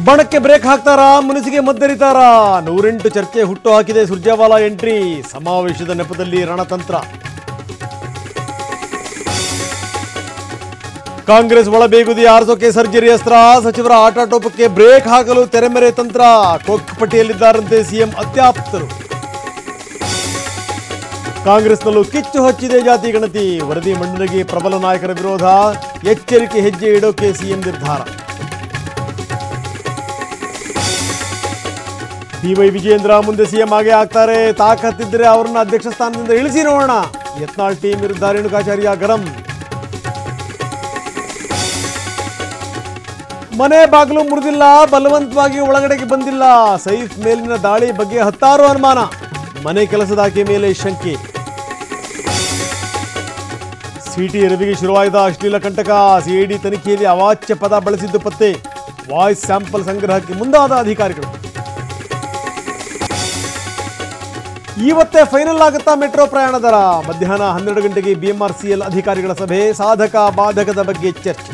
ಬಣಕ್ಕೆ break ಹಾಕ್ತಾರಾ ಮುನಿಸಿಗೆ ಮದ್ದರಿತಾರಾ 108 ಚರ್ಚೆ ಹುಟ್ಟು ಹಾಕಿದೆ ಸುರ್ಜೇವಾಲಾ ಎಂಟ್ರಿ ಸಮಾವೇಶದ ನೆಪದಲ್ಲಿ ರಣತಂತ್ರ ಕಾಂಗ್ರೆಸ್ ಒಳಬೇಗುದಿ ಆರಿಸೋಕೆ ಸರ್ಜರಿ ಅಸ್ತ್ರ ಸಚಿವರ ಆಟಾಟೋಪಕ್ಕೆ ಬ್ರೇಕ್ ಹಾಕಲು ತೆರೆಮೆರೆ ತಂತ್ರ ಕೊಕ್ ಪಟ್ಟಿಯಲ್ಲಿದ್ದಾರಂತೆ ಸಿಎಂ ಅತ್ಯಾಪ್ತರು ಕಾಂಗ್ರೆಸ್ನಲ್ಲೂ ಕಿಚ್ಚು ಹಚ್ಚಿದೆ ಜಾತಿ ಗಣತಿ ವರದಿ ಮಂಡನೆಗೆ ಪ್ರಬಲ ನಾಯಕರ ವಿರೋಧ ಎಚ್ಚರಿಕೆ ಹೆಜ್ಜೆ ಇಡೋಕೆ ಸಿಎಂ ನಿರ್ಧಾರ ಡಿವೈ ವಿಜಯೇಂದ್ರ ಮುಂದೆ ಸಿಎಂ ಆಗೇ ಆಗ್ತಾರೆ ತಾಕತ್ತಿದ್ರೆ ಅವರನ್ನ ಅಧ್ಯಕ್ಷ ಸ್ಥಾನದಿಂದ ಇಳಿಸಿ ನೋಡೋಣ ಯತ್ನಾಳ್ ಟೀಮ್ ವಿರುದ್ಧ ರೇಣುಕಾಚಾರ್ಯ ಗರಂ ಮನೆ ಬಾಗಿಲು ಮುರಿದಿಲ್ಲ ಬಲವಂತವಾಗಿ ಒಳಗಡೆಗೆ ಬಂದಿಲ್ಲ ಸೈಫ್ ಮೇಲಿನ ದಾಳಿ ಬಗ್ಗೆ ಹತ್ತಾರು ಅನುಮಾನ ಮನೆ ಕೆಲಸದಾಕೆ ಮೇಲೆ ಶಂಕೆ ಸಿಟಿ ರವಿಗೆ ಶುರುವಾಯಿತ ಅಶ್ಲೀಲ ಕಂಟಕ ಸಿಐಡಿ ತನಿಖೆಯಲ್ಲಿ ಅವಾಚ್ಯ ಪದ ಬಳಸಿದ್ದು ಪತ್ತೆ ವಾಯ್ಸ್ ಸ್ಯಾಂಪಲ್ ಸಂಗ್ರಹಕ್ಕೆ ಮುಂದಾದ ಅಧಿಕಾರಿಗಳು ಇವತ್ತೇ ಫೈನಲ್ ಆಗುತ್ತಾ ಮೆಟ್ರೋ ಪ್ರಯಾಣ ದರ ಮಧ್ಯಾಹ್ನ 12 ಗಂಟೆಗೆ ಬಿಎಂಆರ್ಸಿಎಲ್ ಅಧಿಕಾರಿಗಳ ಸಭೆ ಸಾಧಕ ಬಾಧಕದ ಬಗ್ಗೆ ಚರ್ಚೆ